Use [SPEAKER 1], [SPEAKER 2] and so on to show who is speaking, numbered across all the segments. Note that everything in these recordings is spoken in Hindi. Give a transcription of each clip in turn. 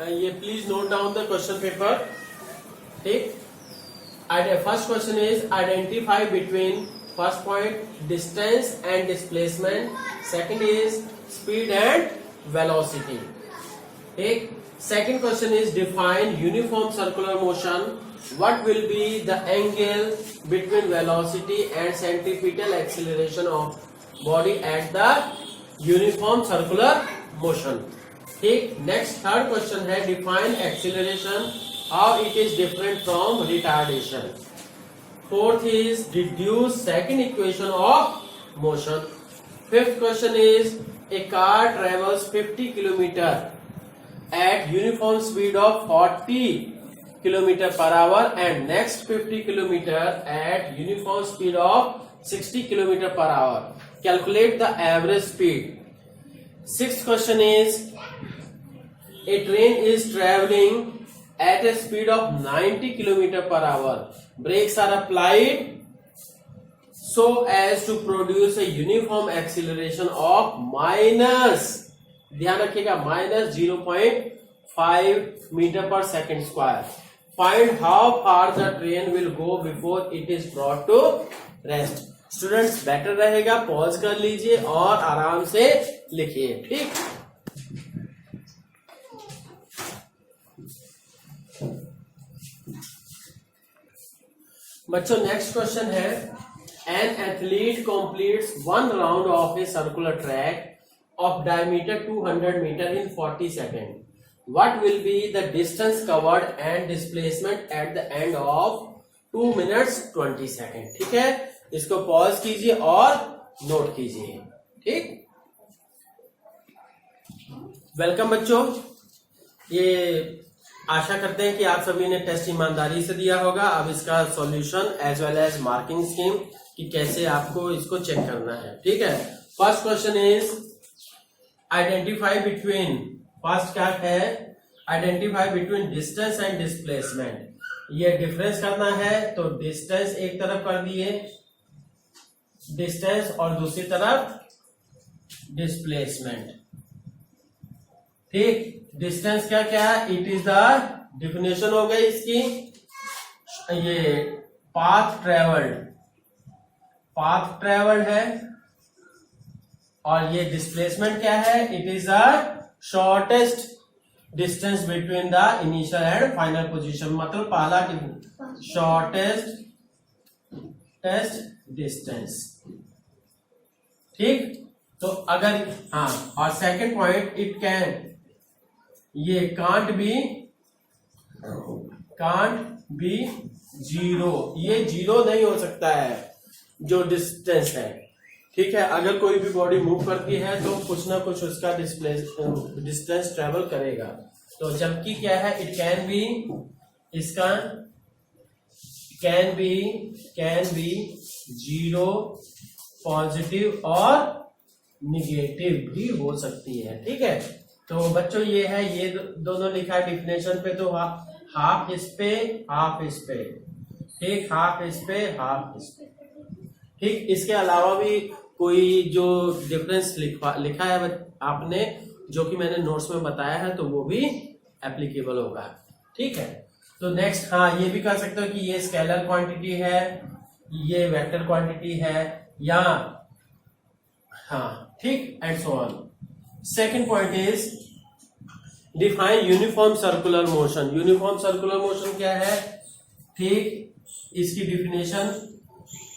[SPEAKER 1] ये please note down the question paper. ठीक. First question is identify between first point distance and displacement, second is speed and velocity. ठीक. Second question is define uniform circular motion. What will be the angle between velocity and centripetal acceleration of body at the uniform circular motion. ठीक. Next third question है define acceleration, how it is different from retardation. Fourth is deduce second equation of motion. Fifth question is a car travels 50 kilometer at uniform speed of 40 km per hour and next 50 km at uniform speed of 60 km per hour. Calculate the average speed. Sixth question is a train is traveling at a speed of 90 km per hour. Brakes are applied so as to produce a uniform acceleration of minus, ध्यान रखिएगा, minus 0.5 metre per second square. Find how far the train will go before it is brought to rest. Students better रहेगा पॉज कर लीजिए और आराम से लिखिए. ठीक. बच्चों नेक्स्ट क्वेश्चन है an athlete completes one round of a circular track of diameter 200 meter in 40 seconds. What will be the distance covered and displacement at the end of 2 minutes 20 seconds? ठीक है, इसको पॉज कीजिए और नोट कीजिए. ठीक. वेलकम बच्चों. ये आशा करते हैं कि आप सभी ने टेस्ट ईमानदारी से दिया होगा. अब इसका solution as well as marking scheme कि कैसे आपको इसको चेक करना है. ठीक है. First question is identify between, first क्या है, identify between distance and displacement. ये डिफरेंस करना है तो डिस्टेंस एक तरफ कर दिए, डिस्टेंस, और दूसरी तरफ डिस्प्लेसमेंट. ठीक. डिस्टेंस क्या क्या है, इट इज द डिफिनेशन हो गई इसकी, ये पाथ ट्रेवल्ड है. और ये डिस्प्लेसमेंट क्या है, it is the shortest distance between the initial and final position. मतलब पहला शॉर्टेस्ट डिस्टेंस. ठीक. तो अगर हाँ, और सेकंड पॉइंट इट कैन, ये कांट बी जीरो, ये जीरो नहीं हो सकता है जो डिस्टेंस है. ठीक है. अगर कोई भी बॉडी मूव करती है तो कुछ ना कुछ उसका डिस्टेंस ट्रेवल करेगा. तो जबकि क्या है, इट कैन बी, इसका कैन बी जीरो, पॉजिटिव और निगेटिव भी हो सकती है. ठीक है. तो बच्चों ये है, ये दोनों लिखा है डिफिनेशन पे, तो हाफ इस पे हाफ इस पे. ठीक. हाफ इस पे हाफ इस पे. ठीक. इसके अलावा भी कोई जो डिफरेंस लिखा है आपने, जो कि मैंने नोट्स में बताया है, तो वो भी एप्लीकेबल होगा. ठीक है. तो नेक्स्ट, हाँ, ये भी कह सकते हो कि ये स्केलर क्वांटिटी है, ये वेक्टर क्वांटिटी है, या हाँ. ठीक. And so on. Second point is define uniform circular motion. Uniform circular motion क्या है? ठीक, इसकी डिफिनेशन,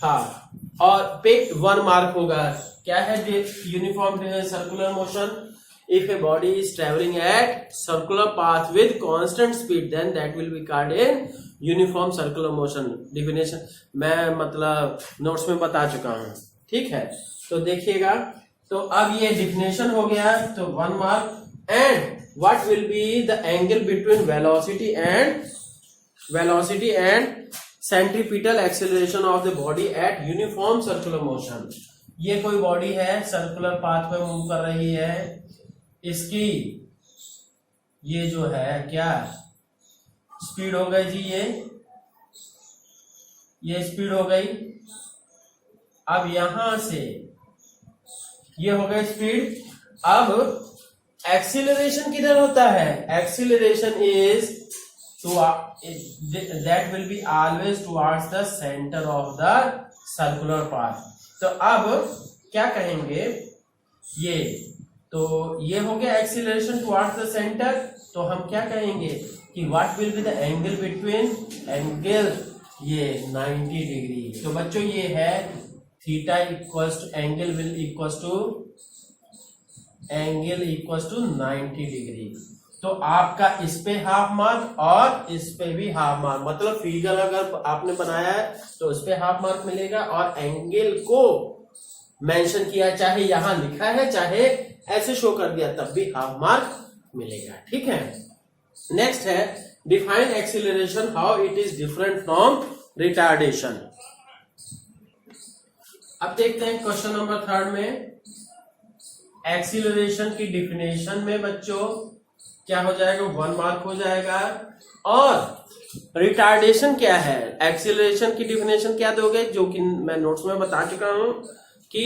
[SPEAKER 1] हाँ, और पे 1 मार्क होगा. क्या है uniform circular motion? If a body is travelling at circular path with constant speed then that will be called in uniform circular motion. Definition मैं मतलब नोट्स में बता चुका हूं. ठीक है, तो देखिएगा. तो अब ये डिफिनेशन हो गया, तो 1 mark. And what will be the angle between velocity and centripetal acceleration of the body at uniform circular motion. ये कोई बॉडी है, सर्कुलर पाथ पे मूव कर रही है, इसकी ये जो है क्या स्पीड हो गई जी, ये स्पीड हो गई. अब यहां से ये हो गई स्पीड. अब एक्सीलरेशन किधर होता है? Acceleration is that will be always towards the center of the circular path. तो अब क्या कहेंगे, ये तो ये हो गया एक्सीलरेशन टुवर्ड्स द सेंटर. तो हम क्या कहेंगे कि what will be the angle between, angle ये 90 डिग्री. तो बच्चों ये है theta equals to angle will equals to 90 degree. तो आपका इस पे हाफ मार्क और इस पे भी हाफ मार्क, मतलब फिगर अगर आपने बनाया है तो उस पे हाफ मार्क मिलेगा, और एंगल को मेंशन किया, चाहे यहां लिखा है चाहे ऐसे शो कर दिया, तब भी हाफ मार्क मिलेगा. ठीक है. नेक्स्ट है define acceleration, how it is different from retardation. अब देखते हैं क्वेश्चन नंबर 3 में. एक्सीलरेशन की डिफिनेशन में बच्चों क्या हो जाएगा, 1 मार्क हो जाएगा. और रिटार्डेशन क्या है, एक्सीलरेशन की डिफिनेशन क्या दोगे, जो कि मैं नोट्स में बता चुका हूं कि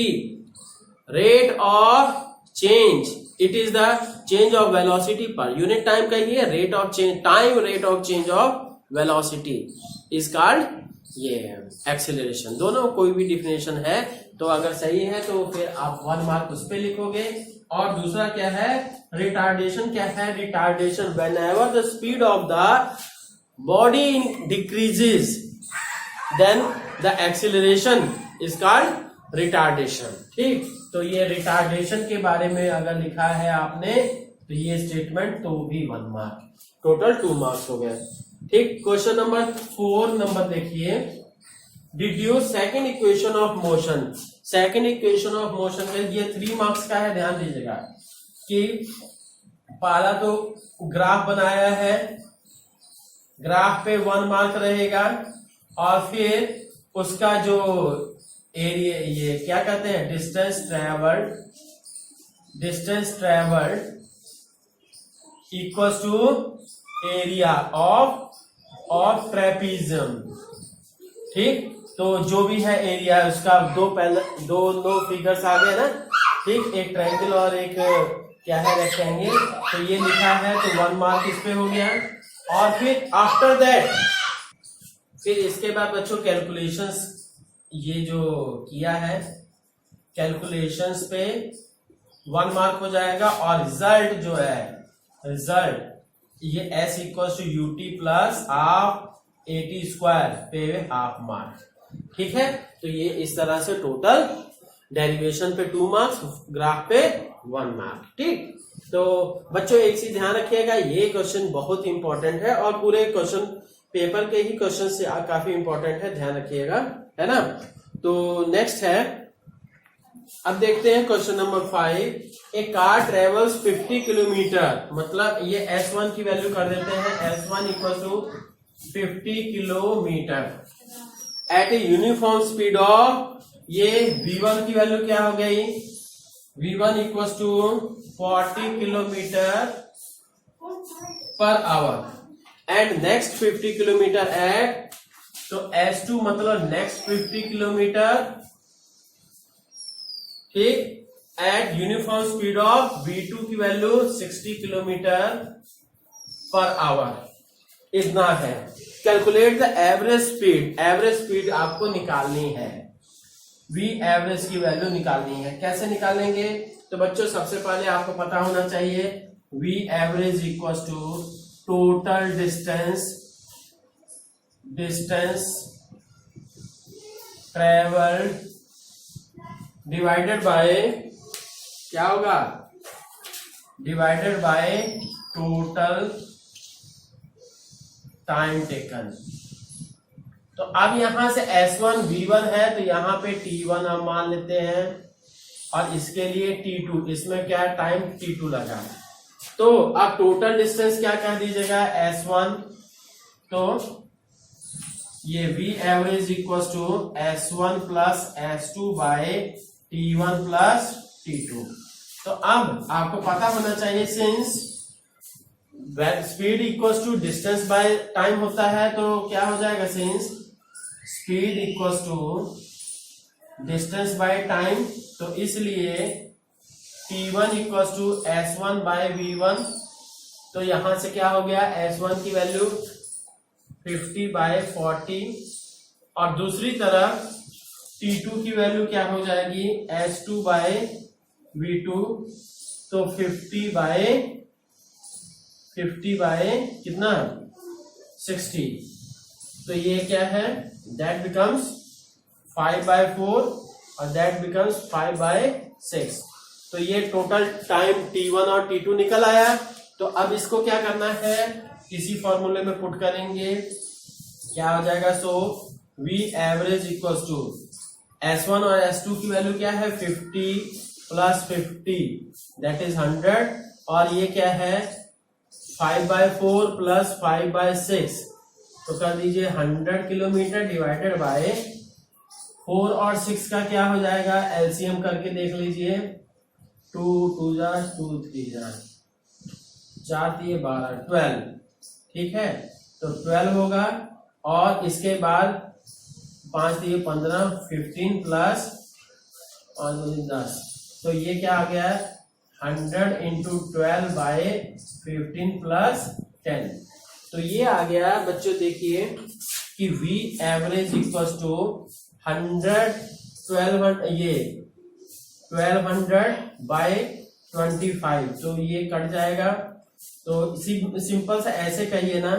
[SPEAKER 1] rate of change, it is the change of velocity per unit time का ही है. Rate of change time, rate of change of velocity is called ये एक्सीलरेशन. दोनों कोई भी डिफिनेशन है तो अगर सही है तो फिर आप 1 मार्क उस पे लिखोगे. और दूसरा क्या है, रिटार्डेशन क्या है, retardation whenever the speed of the body decreases then the acceleration is called retardation. ठीक. तो ये रिटार्डेशन के बारे में अगर लिखा है आपने तो ये स्टेटमेंट तो भी 1 मार्क, टोटल 2 मार्क्स हो गए. ठीक. क्वेश्चन नंबर 4 नंबर देखिए. Deduce second equation of motion. Second equation of motion का ये 3 मार्क्स का है. ध्यान दीजिएगा कि पहला तो ग्राफ बनाया है, ग्राफ पे 1 मार्क रहेगा, और फिर उसका जो एरिया, ये क्या कहते हैं, distance travelled equals to area of trapezium. ठीक. तो जो भी है एरिया है उसका दो फिगर्स आ गए ना. ठीक. एक ट्रायंगल और एक क्या है, रेक्टेंगल. तो ये लिखा है तो 1 मार्क इस पे हो गया. और फिर आफ्टर दैट, फिर इसके बाद बच्चों कैलकुलेशंस, ये जो किया है कैलकुलेशंस पे 1 मार्क हो जाएगा. और रिजल्ट जो है, रिजल्ट ये s equal to ut plus half AT square पे हाफ मार्क. ठीक है. तो ये इस तरह से टोटल डेरिवेशन पे 2 मार्क्स, ग्राफ पे 1 मार्क. ठीक. तो बच्चों एक चीज ध्यान रखिएगा, ये क्वेश्चन बहुत इंपॉर्टेंट है और पूरे क्वेश्चन पेपर के ही क्वेश्चन से काफी इंपॉर्टेंट है, ध्यान रखिएगा, है ना. तो नेक्स्ट है, अब देखते हैं question number 5. A car travels 50 kilometre, मतलब ये S1 की वैल्यू कर देते हैं, S1 equal to 50 kilometre at a uniform speed of, ये V1 की वैल्यू क्या हो गई, V1 equal to 40 kilometre per hour and next 50 kilometre at, तो S2 मतलब नेक्स्ट 50 किलोमीटर. ठीक. At uniform speed of V2 की वैल्यू 60 किलोमीटर पर आवर. इतना है. Calculate the average speed, average speed आपको निकालनी है, V एवरेज की वैल्यू निकालनी है. कैसे निकालेंगे, तो बच्चों सबसे पहले आपको पता होना चाहिए V average equal to total distance travelled divided by, क्या होगा, divided by total time taken. तो अब यहां से S1 V1 है तो यहां पे T1 हम मान लेते हैं, और इसके लिए T2, इसमें क्या टाइम T2 लगा. तो अब टोटल डिस्टेंस क्या कह दीजिएगा, S1. तो ये V average equal to S1 plus S2 by T1 plus T2. तो अब आपको पता होना चाहिए, since speed equals to distance by time होता है, तो क्या हो जाएगा, since speed equals to distance by time, तो इसलिए T1 equal to S1 bye V1। तो यहां से क्या हो गया, S1 की वैल्यू 50 बाय 40 और दूसरी तरफ T2 की वैल्यू क्या हो जाएगी, S2 बाय V2। तो 50 बाय कितना 60। तो ये क्या है, दैट बिकम्स 5 बाय 4 और दैट बिकम्स 5 बाय 6। तो ये टोटल टाइम T1 और T2 निकल आया। तो अब इसको क्या करना है, इसी फॉर्मूले में पुट करेंगे, क्या हो जाएगा, so V average equal to S1 और S2 की वैल्यू क्या है, 50 प्लस 50 दैट इज 100 और ये क्या है 5 बाय 4 प्लस 5 बाय 6। तो कर दीजिए 100 किलोमीटर डिवाइडेड बाय 4 और 6 का क्या हो जाएगा, एलसीएम करके देख लीजिए, 2 2 जा 2 3 जा 4 3 12 12, ठीक है। तो 12 होगा और इसके बाद 5 3 15 15 प्लस और 10। तो ये क्या आ गया, 100 इंटू 12 बाय 15 प्लस 10। तो ये आ गया बच्चों, देखिए कि V average equal to 1200 by 25। तो ये कट जाएगा। तो सिंपल सा ऐसे कहिए ना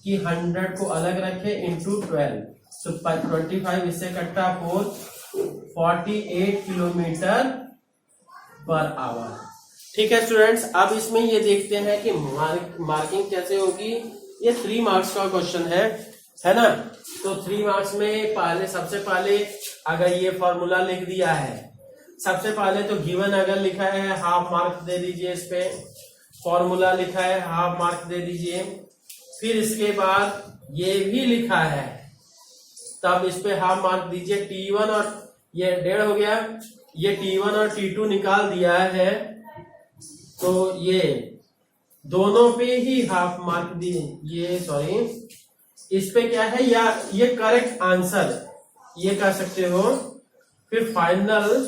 [SPEAKER 1] कि 100 को अलग रखे इंटू 12। तो 25 इससे कटता 48 किलोमीटर पर आवर। ठीक है स्टूडेंट्स, अब इसमें ये देखते हैं कि मार्किंग कैसे होगी। ये 3 मार्क्स का क्वेश्चन है ना। तो 3 मार्क्स में सबसे पहले अगर ये फॉर्मूला लिख दिया है, सबसे पहले तो गिवन अगर लिखा है हाफ मार्क दे दीजिए, इस पे फॉर्मूला लिखा है हाफ मार्क दे दीजिए। फिर इसके बाद ये भी लिखा है तब इस पे हाफ मार्क दीजिए। T1 और ये 1.5 हो गया, ये T1 और T2 निकाल दिया है तो ये दोनों पे ही हाफ मार्क दिए। ये सॉरी, इस पे क्या है, या ये करेक्ट आंसर ये कह सकते हो। फिर फाइनल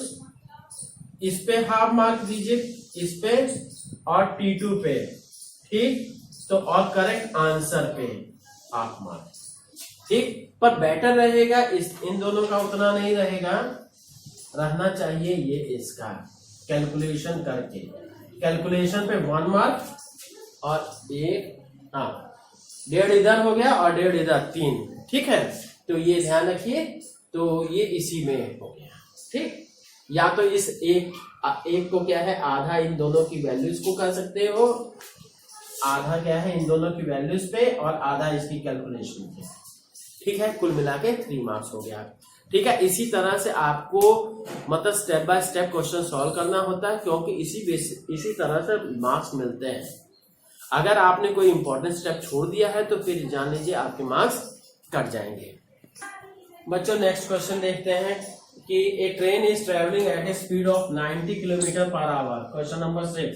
[SPEAKER 1] इस पे हाफ मार्क दीजिए, इस पे और T2 पे, ठीक। तो और करेक्ट आंसर पे हाफ मार्क, ठीक। पर बेटर रहेगा इन दोनों का उतना नहीं रहेगा, रहना चाहिए ये इसका कैलकुलेशन करके। कैलकुलेशन पे 1 मार्क और 1.5 इधर हो गया और 1.5 इधर, 3, ठीक है। तो ये ध्यान रखिए। तो ये इसी में हो गया, ठीक। या तो इस एक को क्या है, आधा इन दोनों की वैल्यूज को कर सकते हो, आधा क्या है इन दोनों की वैल्यूज पे और आधा इसकी कैलकुलेशन पे, ठीक है। कुल मिला के 3 मार्क्स हो गया, ठीक है। इसी तरह से आपको मतलब step by step question solve करना होता है, क्योंकि इसी तरह से मार्क्स मिलते हैं। अगर आपने कोई इंपॉर्टेंट स्टेप छोड़ दिया है तो फिर जान लीजिए आपके मार्क्स कट जाएंगे। बच्चों नेक्स्ट क्वेश्चन देखते हैं कि a train is travelling at a speed of 90 kilometre per hour. Question number 6,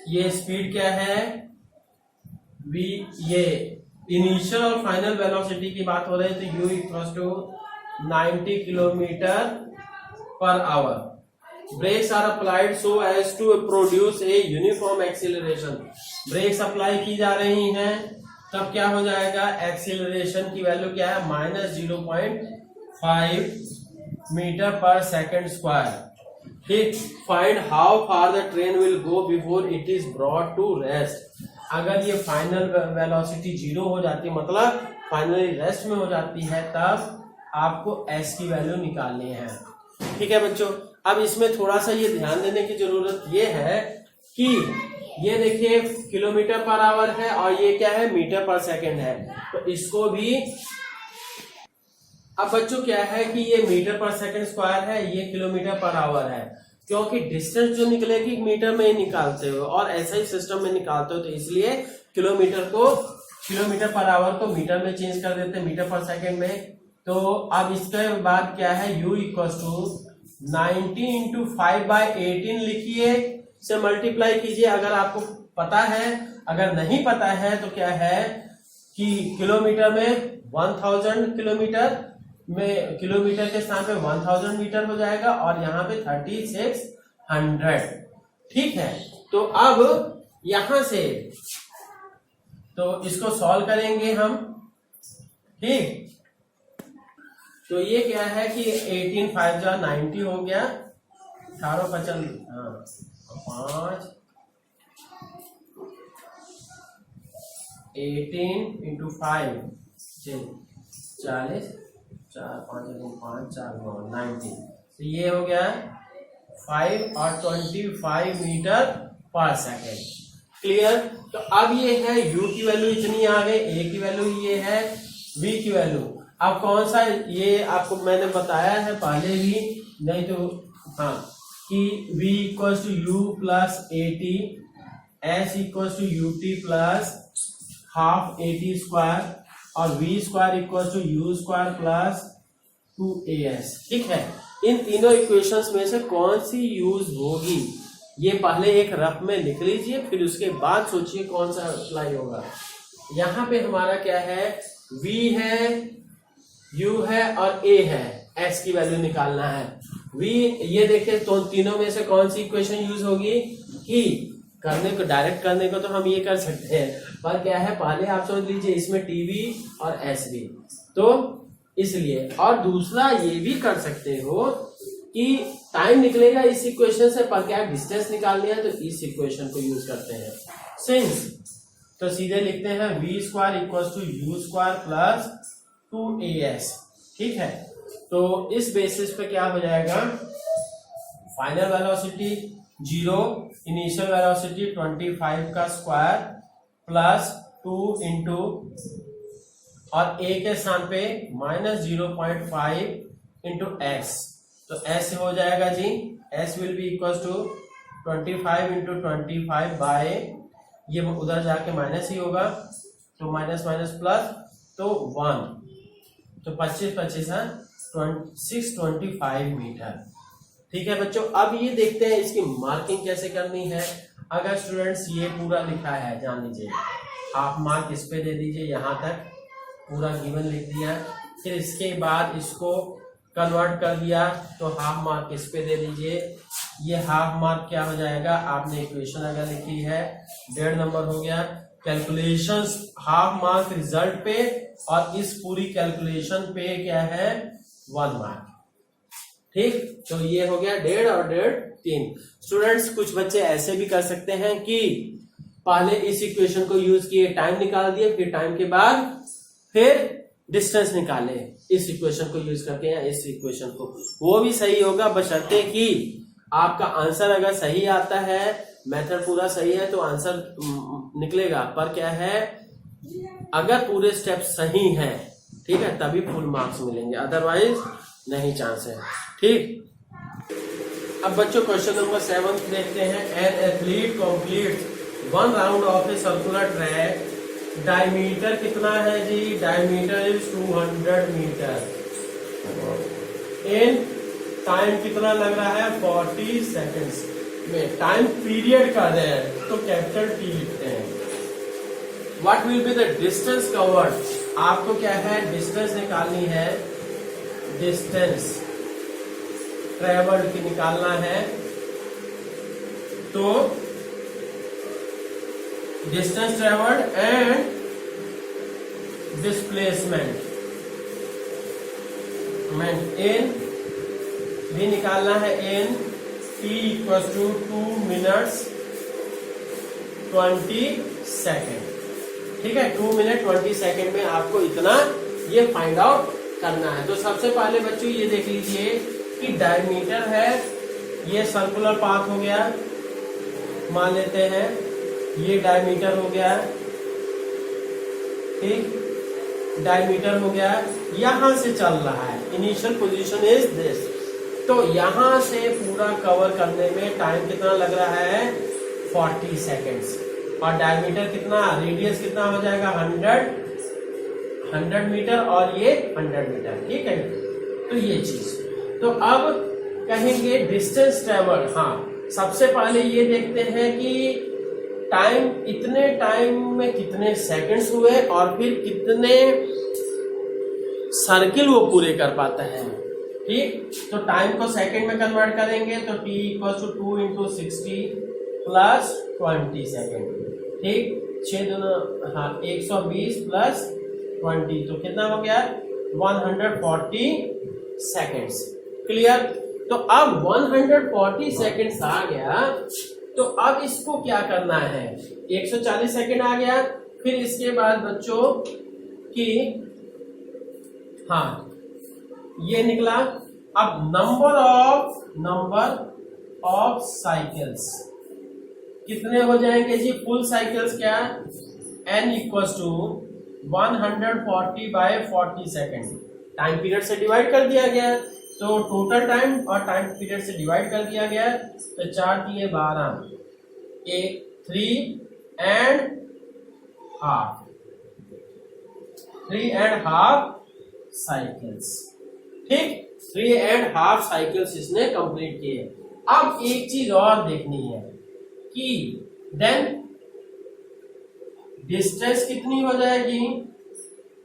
[SPEAKER 1] ये स्पीड क्या है, ये इनिशियल और फाइनल वेलोसिटी की बात हो रही है। तो u equal to 90 kilometre per hour. Brakes are applied so as to produce a uniform acceleration. Brakes apply की जा रही हैं, तब क्या हो जाएगा, एक्सीलरेशन की वैल्यू क्या है, -0.5 मीटर पर सेकेंड स्क्वायर। ठीक। Find how far the train will go before it is brought to rest. अगर ये फाइनल वेलोसिटी 0 हो जाती है, मतलब फाइनली रेस्ट में हो जाती है, तब आपको s की वैल्यू निकालनी है। ठीक है बच्चों, अब इसमें थोड़ा सा ये ध्यान देने की जरूरत ये है कि ये देखिए किलोमीटर पर आवर है और ये क्या है, मीटर पर सेकंड है। तो इसको भी, अब बच्चों क्या है कि ये मीटर पर सेकंड स्क्वायर है, ये किलोमीटर पर आवर है, क्योंकि डिस्टेंस जो निकलेगी मीटर में ही निकालते हो और ऐसा ही सिस्टम में निकालते हो, तो इसलिए किलोमीटर पर आवर को मीटर में चेंज कर देते हैं, मीटर पर सेकंड में। तो अब इसके बाद क्या है, u इक्वल टू 90 इंटू 5/18 लिखिए, से मल्टीप्लाई कीजिए अगर आपको पता है। अगर नहीं पता है तो क्या है कि किलोमीटर में 1000 किलोमीटर में, किलोमीटर के स्थान पे 1000 मीटर हो जाएगा और यहाँ पे 3600। ठीक है, तो अब यहां से तो इसको सॉल्व करेंगे हम। ठीक, तो ये क्या है कि 18 5 जा 90 हो गया, 18 55 5 18 इंटू 5 40, 4 5 5 4 9 90, तो ये हो गया 5 और 25 मीटर पर सेकेंड। क्लियर। तो अब ये है u की वैल्यू इतनी आ गई, a की वैल्यू ये है, v की वैल्यू। अब कौन सा, ये आपको मैंने बताया है पहले भी, नहीं तो हाँ, कि v equals to u plus at, s equals to ut plus half at square, और v square equals to u square plus 2as। ठीक है, इन तीनों इक्वेशंस में से कौन सी यूज होगी, ये पहले एक रफ में लिख लीजिए, फिर उसके बाद सोचिए कौन सा अप्लाई होगा। यहाँ पे हमारा क्या है, v है, u है और a है, s की वैल्यू निकालना है। v, ये देखिए तो तीनों में से कौन सी इक्वेशन यूज होगी, कि करने को, डायरेक्ट करने को तो हम ये कर सकते हैं, पर क्या है पहले आप सोच लीजिए इसमें tv और sv, तो इसलिए। और दूसरा ये भी कर सकते हो कि टाइम निकलेगा इस इक्वेशन से, पर क्या डिस्टेंस निकालनी है, तो इस इक्वेशन को यूज करते हैं सिंस, तो सीधे लिखते हैं v square equals to u square plus 2as। ठीक है, तो इस बेसिस पे क्या हो जाएगा, फाइनल वेलोसिटी 0, इनिशियल वेलोसिटी 25 का स्क्वायर प्लस 2 इंटू, और a के स्थान पे माइनस 0.5 इंटू एक्स, तो s हो जाएगा जी, s will be equal to 25 into 25 by, ये उधर जाके माइनस ही होगा, तो माइनस माइनस प्लस, तो 1, तो 25 25 है 625 मीटर। ठीक है बच्चों, अब ये देखते हैं इसकी मार्किंग कैसे करनी है। अगर स्टूडेंट्स ये पूरा लिखा है, जान लीजिए हाफ मार्क इस पे दे दीजिए, यहाँ तक पूरा गिवन लिख दिया, फिर इसके बाद इसको कन्वर्ट कर दिया तो हाफ मार्क इस पे दे दीजिए। ये हाफ मार्क क्या हो जाएगा, आपने इक्वेशन अगर लिखी है 1.5 नंबर हो गया, कैलकुलेशंस हाफ मार्क रिजल्ट पे, और इस पूरी कैलकुलेशन पे क्या है 1 मार्क। ठीक, तो ये हो गया 1.5 और 1.5 3। स्टूडेंट्स कुछ बच्चे ऐसे भी कर सकते हैं कि पहले इस इक्वेशन को यूज किए, टाइम निकाल दिए, फिर टाइम के बाद फिर डिस्टेंस निकाले इस इक्वेशन को यूज करके या इस इक्वेशन को, वो भी सही होगा, बशर्ते कि आपका आंसर अगर सही आता है, मेथड पूरा सही है तो आंसर निकलेगा। पर क्या है, अगर पूरे स्टेप सही हैं, ठीक है, तभी फुल मार्क्स मिलेंगे, अदरवाइज नहीं चांस है। ठीक, अब बच्चों क्वेश्चन नंबर 7 देखते हैं। An athlete completes 1 round of a circular track, diameter कितना है जी, diameter is 200 metre, in time कितना लग रहा है 40 सेकेंड्स में, टाइम पीरियड कर रहे हैं तो कैपिटल टी लिखते हैं। What will be the distance covered, आपको क्या है डिस्टेंस निकालनी है, डिस्टेंस ट्रेवल्ड की निकालना है, तो distance travelled and displacement in भी निकालना है, in t equal to 2 minutes 20 second. ठीक है, 2 मिनट 20 सेकेंड में आपको इतना ये फाइंड आउट करना है। तो सबसे पहले बच्चों ये देख लीजिए कि डायमीटर है, ये सर्कुलर पाथ हो गया, मान लेते हैं ये डायमीटर हो गया, ठीक, डायमीटर हो गया, यहां से चल रहा है, इनिशियल पोजीशन इज दिस, तो यहां से पूरा कवर करने में टाइम कितना लग रहा है 40 सेकेंड्स, और डायमीटर कितना, रेडियस कितना हो जाएगा 100 मीटर, और ये 100 मीटर। ठीक है, तो ये चीज, तो अब कहेंगे डिस्टेंस ट्रेवल। हाँ, सबसे पहले ये देखते हैं कि टाइम, इतने टाइम में कितने सेकंड्स हुए और फिर कितने सर्किल वो पूरे कर पाता है। ठीक, तो टाइम को सेकंड में कन्वर्ट करेंगे तो t equal to 2 into 60 plus 20 second. ठीक, 6 दूना, हाँ 120 प्लस 20 तो कितना हो गया 140 सेकेंड्स। क्लियर। तो अब 140 सेकेंड्स आ गया, तो अब इसको क्या करना है, 140 सेकेंड आ गया। फिर इसके बाद बच्चों कि हाँ ये निकला। अब नंबर ऑफ साइकिल्स कितने हो जाएंगे जी, फुल साइकिल्स क्या, n equal to 140 by 40 second. Time period से डिवाइड कर दिया गया, तो टोटल टाइम और टाइम पीरियड से डिवाइड कर दिया गया, तो 4 दिए 12, 3 and half साइकिल्स। ठीक, 3 and half साइकिल्स इसने कंप्लीट किए। अब एक चीज और देखनी है कि देन डिस्टेंस कितनी हो जाएगी,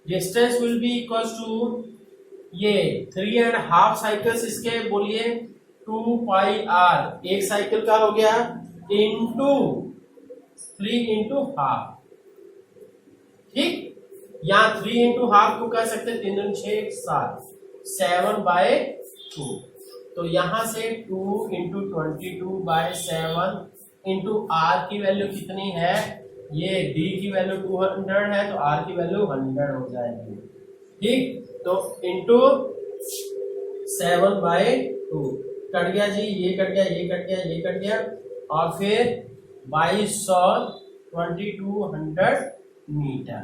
[SPEAKER 1] distance will be equal to ये 3 and half साइकिल्स, इसके बोलिए 2 पाई r, एक साइकिल का हो गया, इंटू 3 इंटू हाफ। ठीक, यहाँ 3 इंटू हाफ को कह सकते हैं 3 दूनी 6 7, 7 बाय 2। तो यहां से 2 इंटू 22 बाय 7 इंटू आर की वैल्यू कितनी है, ये d की वैल्यू 200 है, तो r की वैल्यू 100 हो जाएगी। ठीक, तो इंटू 7 बाय 2 कट गया जी, ये कट गया, ये कट गया, ये कट गया, और फिर 2200 मीटर।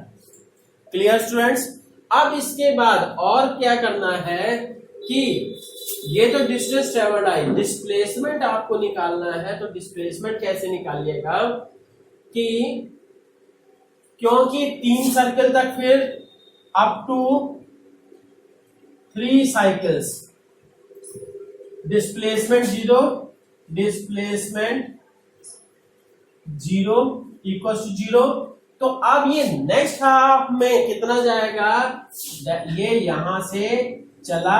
[SPEAKER 1] Clear students. अब इसके बाद और क्या करना है कि ये तो डिस्टेंस ट्रेवल्ड आई, डिस्प्लेसमेंट आपको निकालना है। तो डिस्प्लेसमेंट कैसे निकालिएगा कि क्योंकि 3 सर्कल तक, फिर up to 3 cycles, displacement zero equal to 0। तो अब ये नेक्स्ट हाफ में कितना जाएगा, ये यहां से चला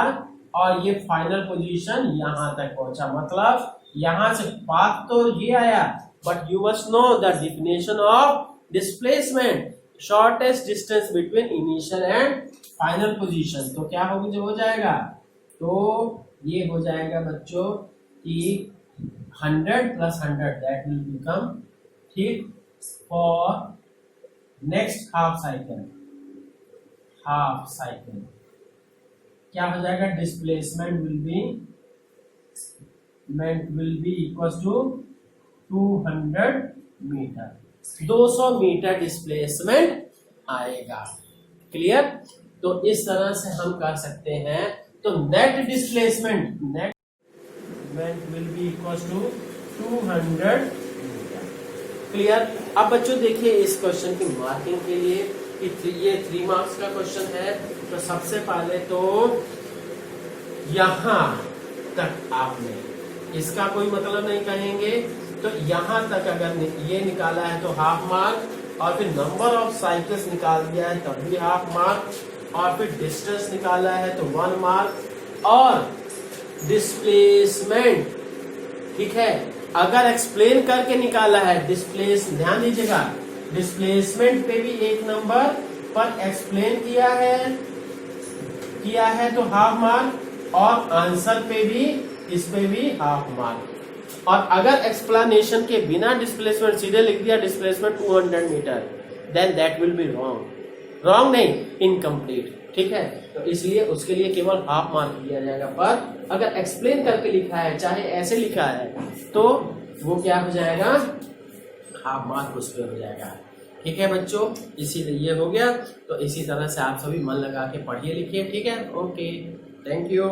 [SPEAKER 1] और ये फाइनल पोजीशन यहां तक पहुंचा, मतलब यहां से पाथ तो ये आया, but you must know the definition of displacement, shortest distance between initial and final position. तो क्या होगी, जो हो जाएगा, तो ये हो जाएगा बच्चों कि 100 प्लस 100 दैट विल बिकम, ठीक, फॉर नेक्स्ट हाफ साइकिल क्या हो जाएगा, displacement will be equal to 200 metre, 200 metre displacement आएगा। क्लियर। तो इस तरह से हम कर सकते हैं। तो net displacement will be equal to 200 metre. Clear. अब बच्चों देखिए इस क्वेश्चन की मार्किंग के लिए कि ये 3 मार्क्स का क्वेश्चन है, तो सबसे पहले तो यहां तक आपने इसका कोई मतलब नहीं कहेंगे, तो यहां तक अगर ये निकाला है तो हाफ मार्क, और फिर नंबर ऑफ साइकिल्स निकाल दिया है तब भी हाफ मार्क, और फिर डिस्टेंस निकाला है तो 1 मार्क, और डिस्प्लेसमेंट, ठीक है, अगर एक्सप्लेन करके निकाला है, ध्यान दीजिएगा, डिस्प्लेसमेंट पे भी 1 नंबर, पर एक्सप्लेन किया है तो हाफ मार्क, और आंसर पे भी, इस पे भी हाफ मार्क। और अगर एक्सप्लेनेशन के बिना डिस्प्लेसमेंट सीधे लिख दिया displacement 200 metre, then that will be wrong नहीं, इनकम्प्लीट। ठीक है, तो इसलिए उसके लिए केवल हाफ मार्क दिया जाएगा। पर अगर एक्सप्लेन करके लिखा है, चाहे ऐसे लिखा है, तो वो क्या हो जाएगा, हाफ मार्क उस पर हो जाएगा। ठीक है बच्चों, ये हो गया। तो इसी तरह से आप सभी मन लगा के पढ़िए लिखिए। ठीक है, ओके, थैंक यू।